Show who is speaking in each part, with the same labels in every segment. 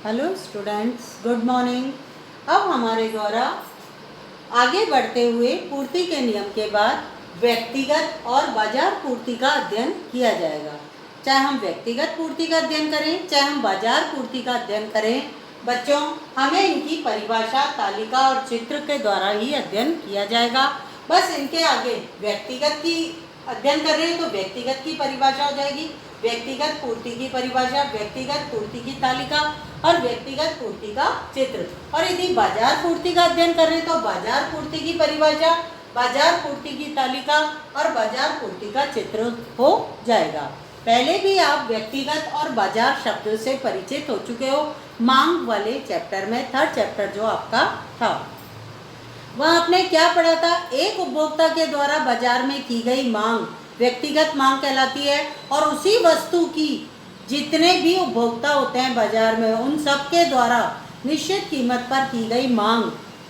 Speaker 1: Hello students, good morning. अब हमारे द्वारा आगे बढ़ते हुए पूर्ति के नियम के बाद व्यक्तिगत और बाजार पूर्ति का अध्ययन किया जाएगा। चाहे हम व्यक्तिगत पूर्ति का अध्ययन करें, चाहे हम बाजार पूर्ति का अध्ययन करें, बच्चों हमें इनकी परिभाषा, तालिका और चित्र के द्वारा ही अध्ययन किया जाएगा। बस इनके आगे व्यक्तिगत की अध्ययन कर रहे हैं तो व्यक्तिगत की परिभाषा हो जाएगी, व्यक्तिगत पूर्ति की परिभाषा, व्यक्तिगत पूर्ति की तालिका और व्यक्तिगत पूर्ति का चित्र। और यदि बाजार पूर्ति का अध्ययन कर रहे हैं तो बाजार पूर्ति की परिभाषा, बाजार पूर्ति की तालिका और बाजार पूर्ति का चित्र हो जाएगा। पहले भी आप व्यक्तिगत और बाजार शब्दों से परिचित हो चुके हो मांग वाले चैप्टर में। थर्ड चैप्टर जो आपका था वह आपने क्या पढ़ा था? एक उपभोक्ता के द्वारा बाजार में की गई मांग व्यक्तिगत मांग कहलाती है और उसी वस्तु की जितने भी उपभोक्ता होते हैं बाजार में उन सब के द्वारा निश्चित कीमत पर की गई मांग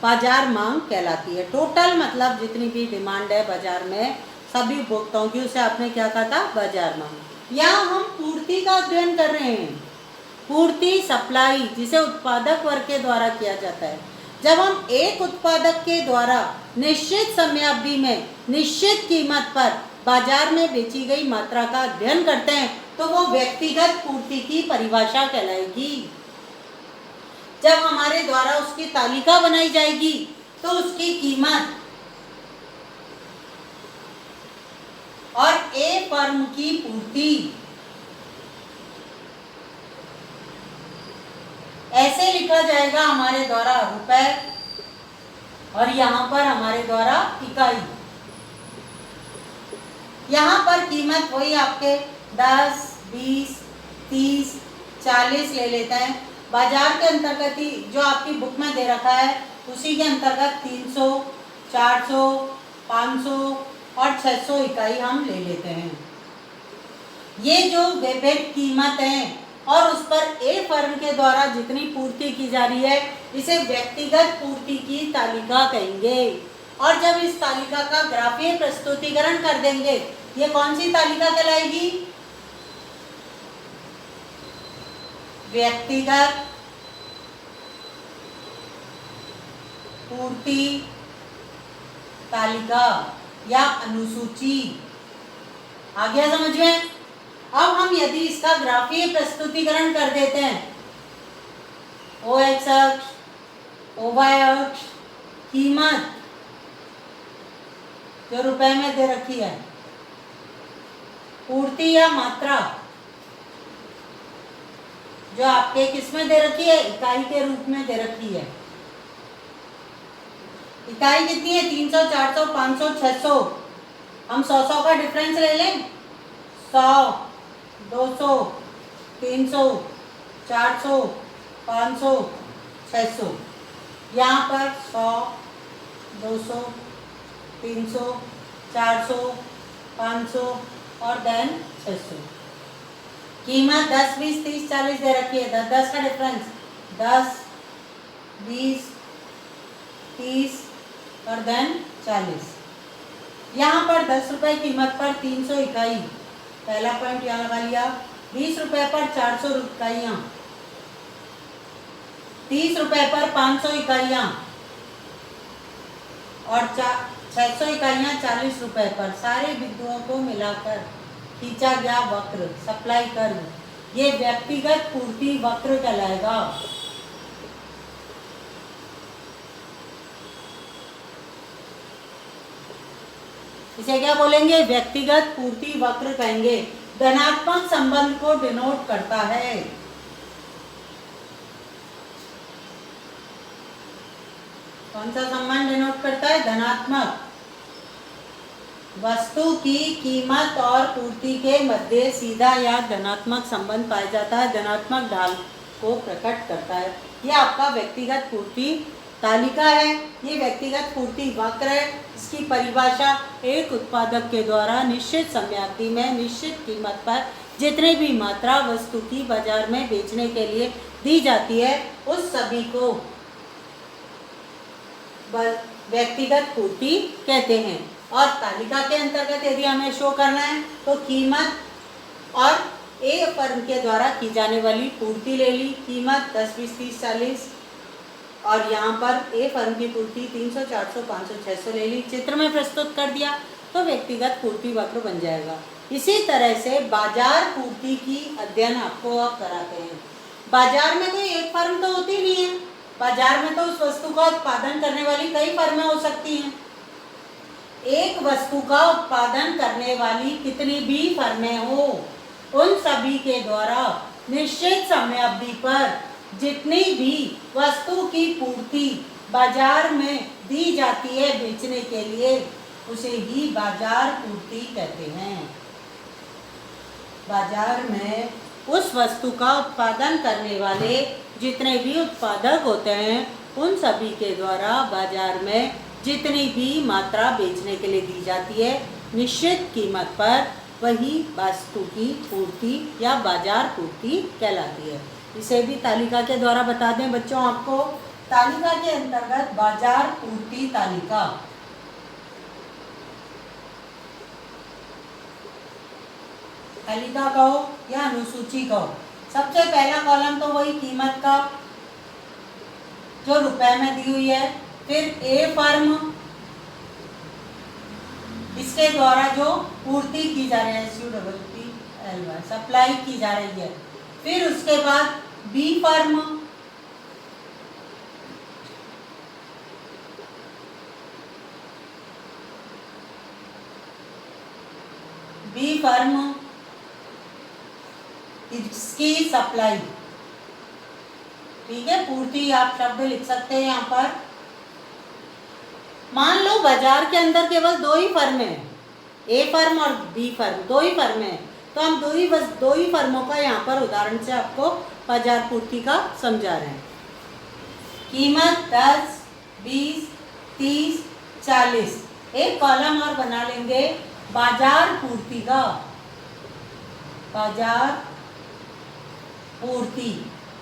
Speaker 1: बाजार मांग कहलाती है। टोटल मतलब जितनी भी डिमांड है बाजार में सभी उपभोक्ताओं की, उसे आपने क्या कहा था? बाजार मांग। यहाँ हम पूर्ति का अध्ययन कर रहे हैं। पूर्ति, सप्लाई, जिसे उत्पादक वर्ग के द्वारा किया जाता है। जब हम एक उत्पादक के द्वारा निश्चित समयावधि में निश्चित कीमत पर बाजार में बेची गई मात्रा का अध्ययन करते हैं तो वो व्यक्तिगत पूर्ति की परिभाषा कहलाएगी। जब हमारे द्वारा उसकी तालिका बनाई जाएगी तो उसकी कीमत और ए फर्म की पूर्ति ऐसे लिखा जाएगा हमारे द्वारा रुपए और यहाँ पर हमारे द्वारा इकाई। यहाँ पर कीमत वही आपके 10, 20, 30, 40 ले लेते हैं। बाजार के अंतर्गत ही जो आपकी बुक में दे रखा है उसी के अंतर्गत 300, 400, 500 और 600 इकाई हम ले लेते हैं। ये जो विभिन्न कीमत है और उस पर ए फर्म के द्वारा जितनी पूर्ति की जा रही है इसे व्यक्तिगत पूर्ति की तालिका कहेंगे। और जब इस तालिका का ग्राफीय प्रस्तुतिकरण कर देंगे ये कौन सी तालिका कहलाएगी? व्यक्तिगत पूर्ति तालिका या अनुसूची। आ गया समझ में? अब हम यदि इसका ग्राफीय प्रस्तुतिकरण कर देते हैं, ओ एक्स अक्ष, ओ वाई अक्ष, कीमत जो रुपए में दे रखी है, पूर्ति या मात्रा जो आपके किस में दे रखी है? इकाई के रूप में दे रखी है। इकाई कितनी है? 300, 400, 500, 600। हम 100 का डिफरेंस ले लें। 100, 200, 300, 400, 500, 600। यहाँ पर 100, 200, 300, 400, 500 और देन 600। कीमत 10, 20, 30, 40 दे रखी है। 10 का डिफरेंस 10, 20, 30 और देन 40। यहाँ पर 10 रुपए कीमत पर 300 इकाई, पहला पॉइंट यहाँ लगा लिया। 20 रुपए पर 400 इकाइयाँ, 30 रुपए पर 500 इकाइयाँ और 600 इकाइयाँ 40 रुपए पर। सारे बिंदुओं को मिलाकर खींचा गया वक्र सप्लाई कर्व ये व्यक्तिगत पूर्ति वक्र कहलाएगा। इसे क्या बोलेंगे? व्यक्तिगत पूर्ति वक्र कहेंगे। धनात्मक संबंध को डिनोट करता है। कौन सा संबंध डिनोट करता है? धनात्मक। वस्तु की कीमत और पूर्ति के मध्य सीधा या धनात्मक संबंध पाया जाता है, धनात्मक ढाल को प्रकट करता है। यह आपका व्यक्तिगत पूर्ति तालिका है, ये व्यक्तिगत पूर्ति वक्र है। इसकी परिभाषा एक उत्पादक के द्वारा निश्चित समयावधि में निश्चित कीमत पर जितने भी मात्रा वस्तु की बाजार में बेचने के लिए दी जाती है उस सभी को व्यक्तिगत पूर्ति कहते हैं। और तालिका के अंतर्गत यदि हमें शो करना है तो कीमत और ए फर्म के द्वारा की जाने वाली पूर्ति ले ली, कीमत 10, 20, 30, 40, और यहाँ पर ए फर्म की पूर्ति 300, 400, 500, 600 ले ली, चित्र में प्रस्तुत कर दिया तो व्यक्तिगत पूर्ति वक्र बन जाएगा। इसी तरह से बाजार पूर्ति की अध्ययन आपको अब कराते हैं। बाजार में कोई एक फर्म तो होती नहीं है, बाजार में तो उस वस्तु का उत्पादन करने वाली कई फर्में हो सकती हैं। एक वस्तु का उत्पादन करने वाली कितनी भी फर्में हो, उन सभी के द्वारा निश्चित समय अवधि पर जितनी भी वस्तु की पूर्ति बाजार में दी जाती है बेचने के लिए, उसे ही बाजार पूर्ति कहते हैं। बाजार में उस वस्तु का उत्पादन करने वाले जितने भी उत्पादक होते हैं, उन सभी के द्वारा बाजार में जितनी भी मात्रा बेचने के लिए दी जाती है निश्चित कीमत पर, वही वस्तु की पूर्ति या बाजार पूर्ति कहलाती है। इसे भी तालिका के द्वारा बता दें बच्चों आपको। तालिका के अंतर्गत बाजार पूर्ति तालिका, तालिका कहो या अनुसूची कहो, सबसे पहला कॉलम तो वही कीमत का जो रुपए में दी हुई है, फिर ए फर्म, इसके द्वारा जो पूर्ति की जा रही है SUPPLY सप्लाई की जा रही है, फिर उसके बाद बी फर्म, बी फर्म इसकी सप्लाई, ठीक है, पूर्ति आप शब्द लिख सकते हैं यहाँ पर। मान लो बाजार के अंदर केवल दो ही फर्में हैं, ए फर्म और बी फर्म, दो ही फर्में हैं, तो हम दो ही फर्मों का यहाँ पर उदाहरण से आपको बाजार पूर्ति का समझा रहे हैं। कीमत 10, 20, 30, 40, एक कॉलम और बना लेंगे बाजार पूर्ति का, बाजार पूर्ति।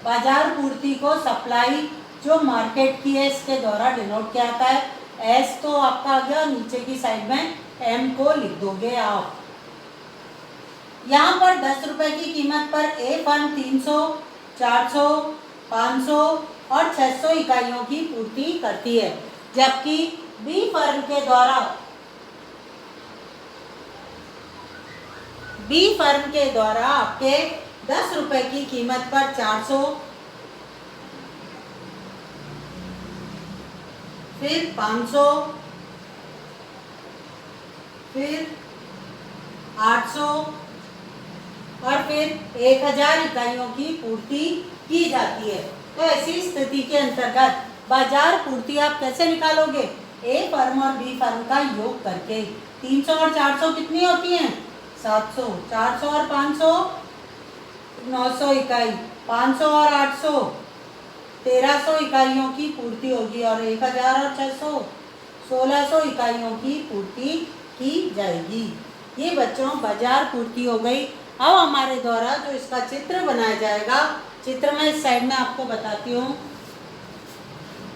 Speaker 1: बाजार पूर्ति को सप्लाई जो मार्केट की है इसके द्वारा डिनोट किया जाता है। एस तो आपका आ गया, नीचे की साइड में एम को लिख दोगे आप। यहाँ पर 10 रुपए की कीमत पर ए फर्म 300, 400, 500 और 600 इकाइयों की पूर्ति करती है, जबकि बी फर्म के द्वारा आपके 10 रुपए की कीमत पर 400, फिर 500, फिर 800 और फिर 1000 इकाइयों की पूर्ति की जाती है। तो ऐसी स्थिति के अंतर्गत बाजार पूर्ति आप कैसे निकालोगे? ए फर्म और बी फर्म का योग करके। 300 और 400 कितनी होती हैं? 700। 400 और 500 900 इकाई। 500 और 800 1300 इकाइयों की पूर्ति होगी और 1000 और 600 1600 इकाइयों की पूर्ति की जाएगी। ये बच्चों बाजार पूर्ति हो गई। अब हमारे द्वारा जो इसका चित्र बनाया जाएगा, चित्र में इस साइड में आपको बताती हूँ।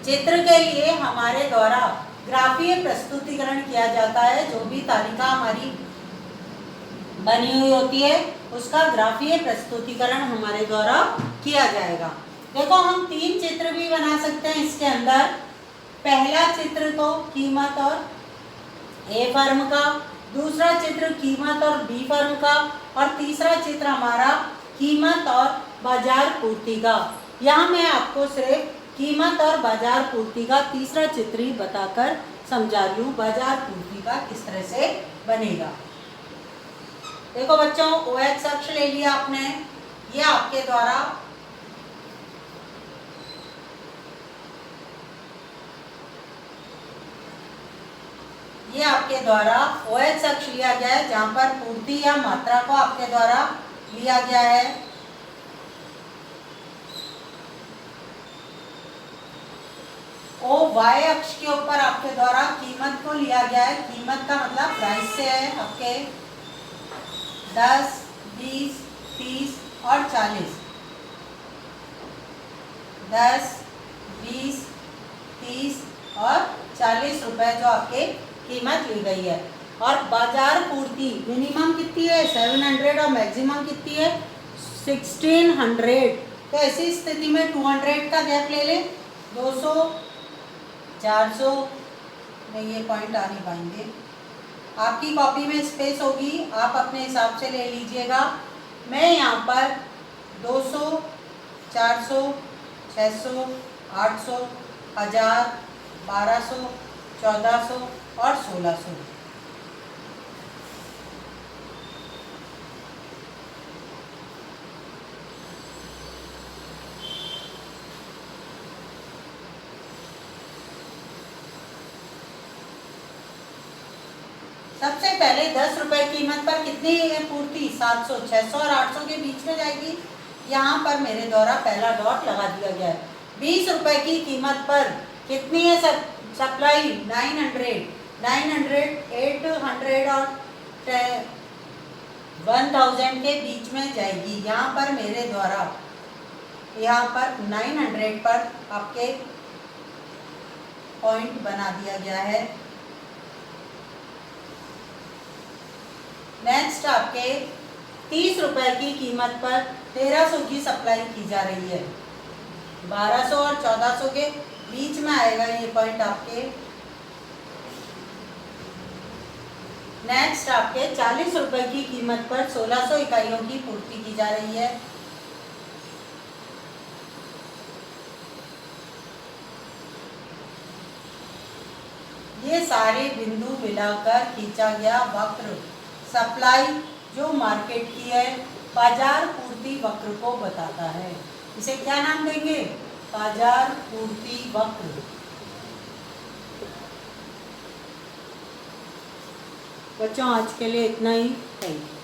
Speaker 1: चित्र के लिए हमारे द्वारा ग्राफीय प्रस्तुतिकरण किया जाता है। जो भी तालिका हमारी बनी हुई होती है उसका ग्राफीय प्रस्तुतिकरण हमारे द्वारा किया जाएगा। देखो हम 3 चित्र भी बना सकते हैं इसके अंदर। पहला चित्र तो कीमत और ए फर्म का, दूसरा चित्र कीमत और बी फर्म का, और तीसरा चित्र हमारा कीमत और बाजार पूर्ति का। यहाँ मैं आपको सिर्फ कीमत और बाजार पूर्ति का तीसरा चित्र ही बताकर समझा रही हूँ, बाजार पूर्ति का किस तरह से बनेगा। देखो बच्चों, OX अक्ष ले लिया आपने, ये आपके द्वारा OX अक्ष लिया गया है, जहाँ पर पूर्ति या मात्रा को आपके द्वारा लिया गया है। OY अक्ष के ऊपर आपके द्वारा कीमत को लिया गया है। कीमत का मतलब प्राइस से है आपके 10, 20, 30 और 40। 10, 20, 30 और 40 रुपए जो आपके कीमत ली गई है। और बाजार पूर्ति मिनिमम कितनी है? 700 और मैक्सिमम कितनी है? 1600। तो ऐसी स्थिति में 200 का गैप ले लें, 200 400 में ये पॉइंट आ नहीं पाएंगे। आपकी कॉपी में स्पेस होगी, आप अपने हिसाब से ले लीजिएगा। मैं यहाँ पर 200 400 600 800 1000 1200 1400 और 1600 सबसे पहले 10 रुपए कीमत पर कितनी पूर्ति 700 600 और 800 के बीच में जाएगी। यहाँ पर मेरे द्वारा पहला डॉट लगा दिया गया है। 20 रुपए की कीमत पर कितनी है सप्लाई 900 800 और 1000 के बीच में जाएगी। यहाँ पर मेरे द्वारा यहाँ पर 900 पर आपके पॉइंट बना दिया गया है। नेक्स्ट आपके 30 रुपए की कीमत पर 1300 की सप्लाई की जा रही है। 1200 और 1400 के बीच में आएगा ये पॉइंट आपके। नेक्स्ट आपके 40 रुपए की कीमत पर 1600 इकाइयों की पूर्ति की जा रही है। ये सारे बिंदु मिलाकर खींचा गया वक्र सप्लाई जो मार्केट की है बाजार पूर्ति वक्र को बताता है। इसे क्या नाम देंगे? बाजार पूर्ति वक्र। बच्चों आज के लिए इतना ही। Thank you.